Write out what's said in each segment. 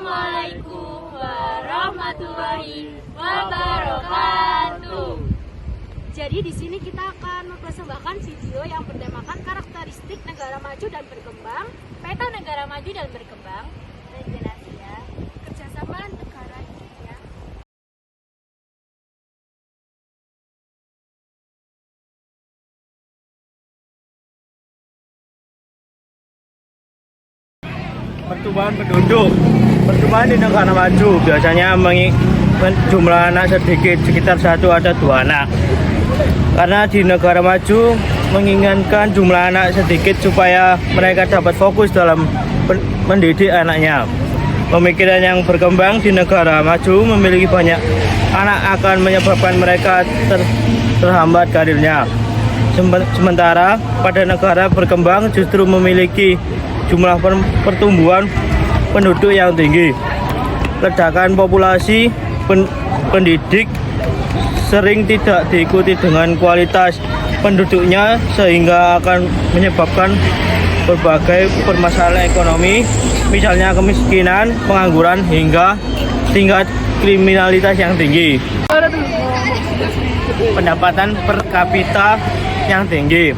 Assalamualaikum warahmatullahi wabarakatuh. Jadi di sini kita akan mempersembahkan video yang bertemakan karakteristik negara maju dan berkembang, Peta negara maju dan berkembang, Asia, kerjasama negara Indonesia. Pertumbuhan penduduk. Pertumbuhan di negara maju biasanya jumlah anak sedikit, sekitar 1 atau 2 anak. Karena di negara maju menginginkan jumlah anak sedikit supaya mereka dapat fokus dalam mendidik anaknya. Pemikiran yang berkembang di negara maju memiliki banyak anak akan menyebabkan mereka terhambat karirnya. Sementara pada negara berkembang justru memiliki jumlah pertumbuhan penduduk yang tinggi. Ledakan populasi pendidik sering tidak diikuti dengan kualitas penduduknya sehingga akan menyebabkan berbagai permasalahan ekonomi, misalnya kemiskinan, pengangguran, hingga tingkat kriminalitas yang tinggi. Pendapatan per kapita yang tinggi.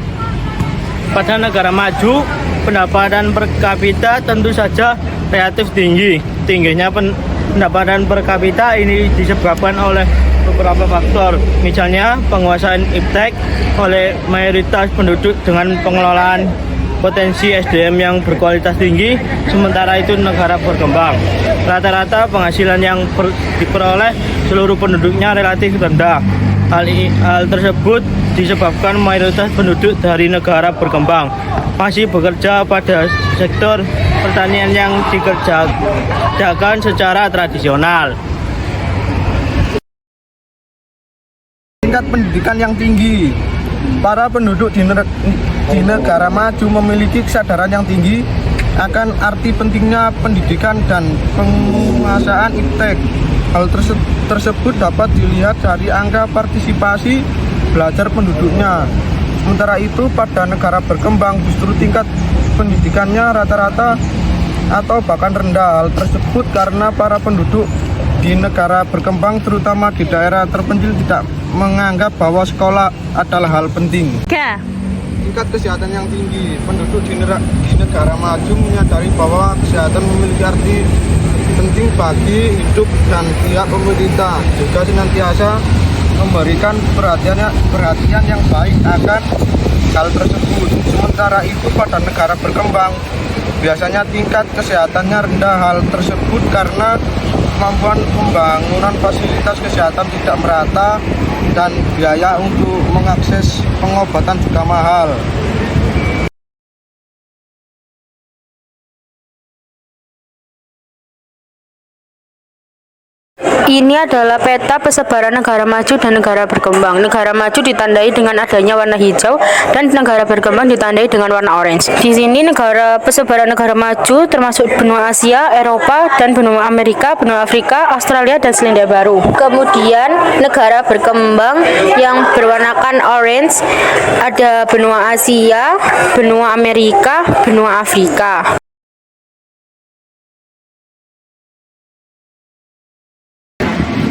Pada negara maju, pendapatan per kapita tentu saja relatif tinggi. Tingginya pendapatan per kapita ini disebabkan oleh beberapa faktor, misalnya penguasaan iptek oleh mayoritas penduduk dengan pengelolaan potensi SDM yang berkualitas tinggi, sementara itu negara berkembang. Rata-rata penghasilan yang diperoleh seluruh penduduknya relatif rendah. Hal tersebut disebabkan mayoritas penduduk dari negara berkembang masih bekerja pada sektor pertanian yang dikerjakan secara tradisional. Tingkat pendidikan yang tinggi. Para penduduk di negara maju memiliki kesadaran yang tinggi akan arti pentingnya pendidikan dan penguasaan iptek. Hal tersebut dapat dilihat dari angka partisipasi belajar penduduknya. Sementara itu pada negara berkembang justru tingkat pendidikannya rata-rata atau bahkan rendah. Hal tersebut karena para penduduk di negara berkembang terutama di daerah terpencil tidak menganggap bahwa sekolah adalah hal penting. Tingkat kesehatan yang tinggi. Penduduk di negara maju menyadari bahwa kesehatan memiliki arti penting bagi hidup dan pihak pemerintah juga senantiasa memberikan perhatian yang baik akan hal tersebut. Sementara itu pada negara berkembang biasanya tingkat kesehatannya rendah. Hal tersebut karena kemampuan pembangunan fasilitas kesehatan tidak merata dan biaya untuk mengakses pengobatan juga mahal. Ini adalah peta persebaran negara maju dan negara berkembang. Negara maju ditandai dengan adanya warna hijau dan negara berkembang ditandai dengan warna orange. Di sini persebaran negara maju termasuk benua Asia, Eropa, dan benua Amerika, benua Afrika, Australia, dan Selandia Baru. Kemudian negara berkembang yang berwarnakan orange ada benua Asia, benua Amerika, benua Afrika.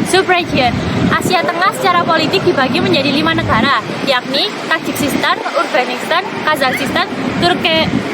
Subregion. Asia Tengah secara politik dibagi menjadi 5 negara, yakni Tajikistan, Uzbekistan, Kazakhstan,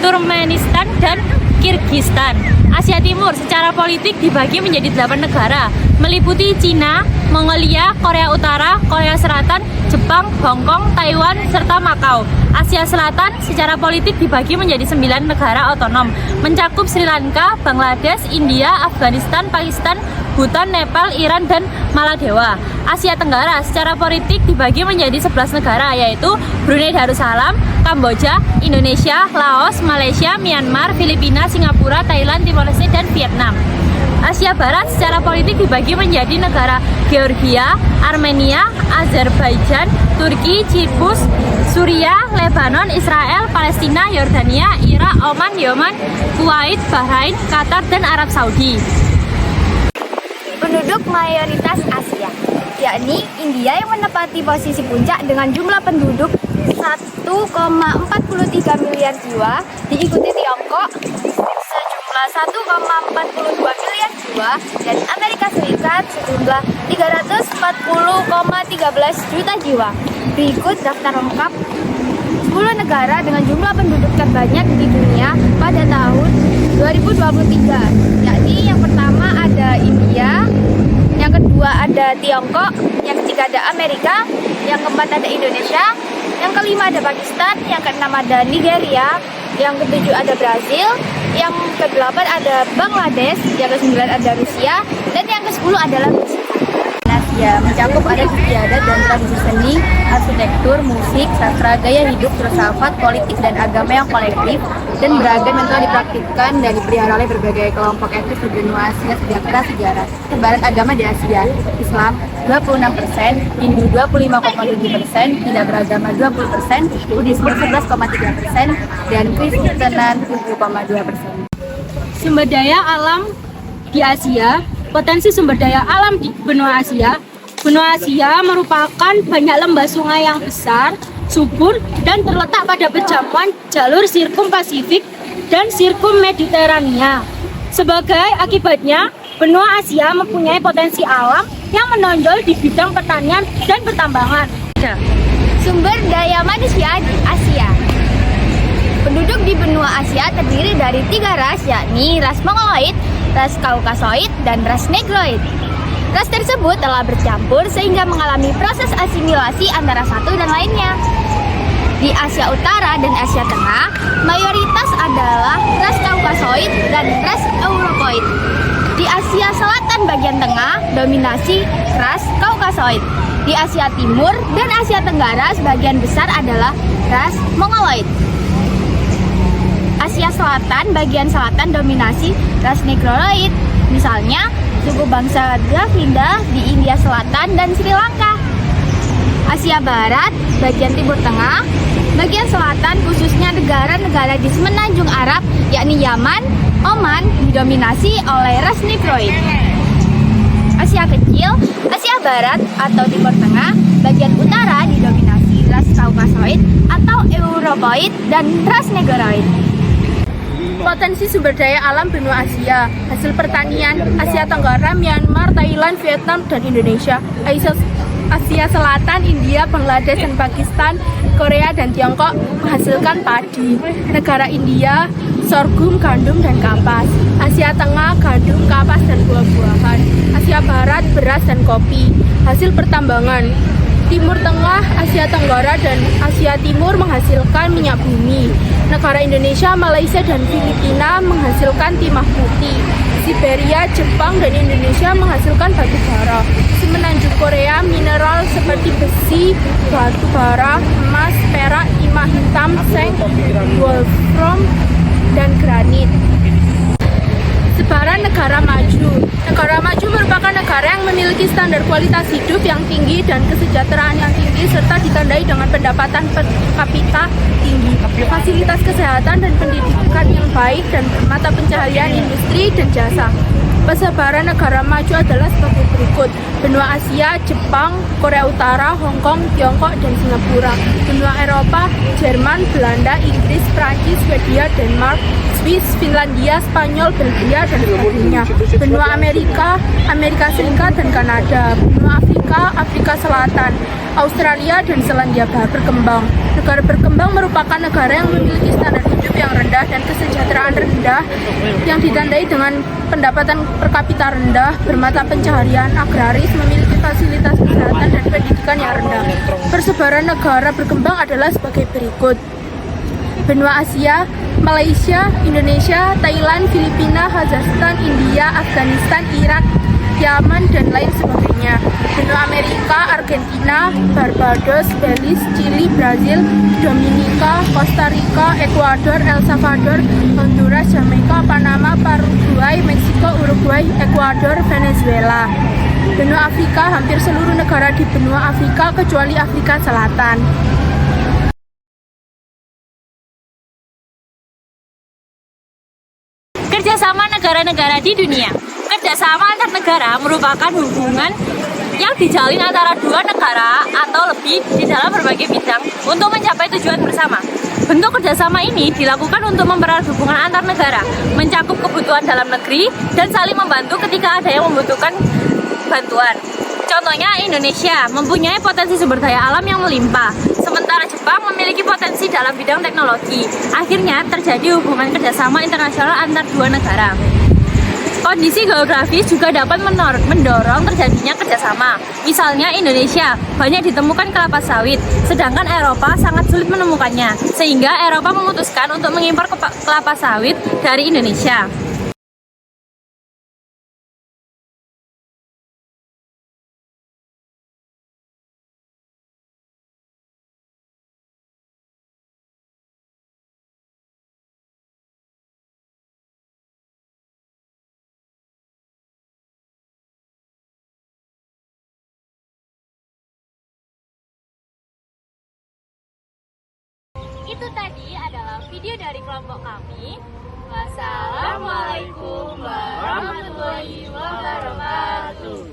Turkmenistan, dan Kirgistan. Asia Timur secara politik dibagi menjadi 8 negara, meliputi Cina, Mongolia, Korea Utara, Korea Selatan, Jepang, Hong Kong, Taiwan, serta Makau. Asia Selatan secara politik dibagi menjadi 9 negara otonom, mencakup Sri Lanka, Bangladesh, India, Afghanistan, Pakistan, Bhutan, Nepal, Iran, dan Maladewa. Asia Tenggara secara politik dibagi menjadi 11 negara, yaitu Brunei Darussalam, Kamboja, Indonesia, Laos, Malaysia, Myanmar, Filipina, Singapura, Thailand, Timor Leste, dan Vietnam. Asia Barat secara politik dibagi menjadi negara Georgia, Armenia, Azerbaijan, Turki, Cyprus, Suriah, Lebanon, Israel, Palestina, Yordania, Irak, Oman, Yemen, Kuwait, Bahrain, Qatar, dan Arab Saudi. Penduduk mayoritas Asia, yakni India yang menempati posisi puncak dengan jumlah penduduk 1,43 miliar jiwa, diikuti Tiongkok sejumlah 1,42 miliar jiwa dan Amerika Serikat sejumlah 340,13 juta jiwa. Berikut daftar lengkap 10 negara dengan jumlah penduduk terbanyak di dunia pada tahun 2023, yakni yang pertama ada India, yang kedua ada Tiongkok, yang ketiga ada Amerika, yang keempat ada Indonesia, yang kelima ada Pakistan, yang keenam ada Nigeria, yang ketujuh ada Brazil, yang kedelapan ada Bangladesh, yang kesembilan ada Rusia, dan yang ke-10 adalah Meksiko. Asia mencakup adat istiadat dan tradisi seni, arsitektur, musik, sastra, gaya hidup, filsafat, politik, dan agama yang kolektif dan beragam yang telah dipraktikkan dan dipelihara oleh berbagai kelompok etnis di benua Asia sejak prasejarah. Sebaran agama di Asia, Islam 26%, Hindu 25,7%, tidak beragama 20%, Buddhisme 11,3%, dan Kristenan 7,2%. Sumber daya alam di Asia. Potensi sumber daya alam di benua Asia. Benua Asia merupakan banyak lembah sungai yang besar, subur, dan terletak pada perjamuan jalur Sirkum Pasifik dan Sirkum Mediterania. Sebagai akibatnya, benua Asia mempunyai potensi alam yang menonjol di bidang pertanian dan pertambangan. Sumber daya manusia di Asia. Penduduk di benua Asia terdiri dari 3 ras, yakni ras Mongoloid, ras Kaukasoid, dan ras Negroid. Ras tersebut telah bercampur sehingga mengalami proses asimilasi antara satu dan lainnya. Di Asia Utara dan Asia Tengah, mayoritas adalah ras Kaukasoid dan ras Europoid. Di Asia Selatan bagian tengah, dominasi ras Kaukasoid. Di Asia Timur dan Asia Tenggara, sebagian besar adalah ras Mongoloid. Asia Selatan bagian selatan dominasi ras Negroid, misalnya suku bangsa Dravidia di India Selatan dan Sri Lanka. Asia Barat bagian timur tengah, bagian selatan khususnya negara-negara di semenanjung Arab, yakni Yaman, Oman, didominasi oleh ras Negroid. Asia Kecil, Asia Barat atau Timur Tengah, bagian utara didominasi ras Kaukasoid atau Europoid dan ras Negroid. Potensi sumber daya alam benua Asia, hasil pertanian, Asia Tenggara, Myanmar, Thailand, Vietnam, dan Indonesia. Asia Selatan, India, Bangladesh, dan Pakistan, Korea, dan Tiongkok menghasilkan padi. Negara India, sorghum, gandum, dan kapas. Asia Tengah, gandum, kapas, dan buah-buahan. Asia Barat, beras, dan kopi. Hasil pertambangan. Timur Tengah, Asia Tenggara, dan Asia Timur menghasilkan minyak bumi. Negara Indonesia, Malaysia, dan Filipina menghasilkan timah putih. Siberia, Jepang, dan Indonesia menghasilkan batu bara. Semenanjung Korea, mineral seperti besi, batu bara, emas, perak, timah hitam, seng, wolfram, dan granit. Sebaran negara maju. Negara maju merupakan negara yang memiliki standar kualitas hidup yang tinggi dan kesejahteraan yang tinggi serta ditandai dengan pendapatan per kapita tinggi, fasilitas kesehatan dan pendidikan yang baik, dan mata pencaharian industri dan jasa. Persebaran negara maju adalah sebagai berikut: benua Asia, Jepang, Korea Utara, Hong Kong, Tiongkok, dan Singapura. Benua Eropa, Jerman, Belanda, Inggris, Prancis, Swedia, Denmark, Swiss, Finlandia, Spanyol, Belgia, dan sebagainya. Benua Amerika, Amerika Serikat, dan Kanada. Benua Afrika, Afrika Selatan, Australia, dan Selandia Baru berkembang. Negara berkembang merupakan negara yang memiliki standar hidup yang rendah dan kesejahteraan rendah yang ditandai dengan pendapatan per kapita rendah, bermata pencaharian agraris, memiliki fasilitas kesehatan dan pendidikan yang rendah. Persebaran negara berkembang adalah sebagai berikut: benua Asia, Malaysia, Indonesia, Thailand, Filipina, Kazakhstan, India, Afghanistan, Irak, Yaman, dan lain sebagainya. Benua Amerika, Argentina, Barbados, Belize, Chili, Brazil, Dominika, Costa Rica, Ekuador, El Salvador, Honduras, Jamaika, Panama, Paraguay, Meksiko, Uruguay, Ekuador, Venezuela. Benua Afrika, hampir seluruh negara di benua Afrika kecuali Afrika Selatan. Kerjasama negara-negara di dunia. Kerjasama antar negara merupakan hubungan yang dijalin antara dua negara atau lebih di dalam berbagai bidang untuk mencapai tujuan bersama. Bentuk kerjasama ini dilakukan untuk mempererat hubungan antar negara, mencakup kebutuhan dalam negeri, dan saling membantu ketika ada yang membutuhkan bantuan. Contohnya Indonesia mempunyai potensi sumber daya alam yang melimpah, sementara Jepang memiliki potensi dalam bidang teknologi. Akhirnya terjadi hubungan kerjasama internasional antar dua negara. Kondisi geografis juga dapat mendorong terjadinya kerjasama. Misalnya Indonesia banyak ditemukan kelapa sawit, sedangkan Eropa sangat sulit menemukannya, sehingga Eropa memutuskan untuk mengimpor kelapa sawit dari Indonesia. Itu tadi adalah video dari kelompok kami. Wassalamualaikum warahmatullahi wabarakatuh.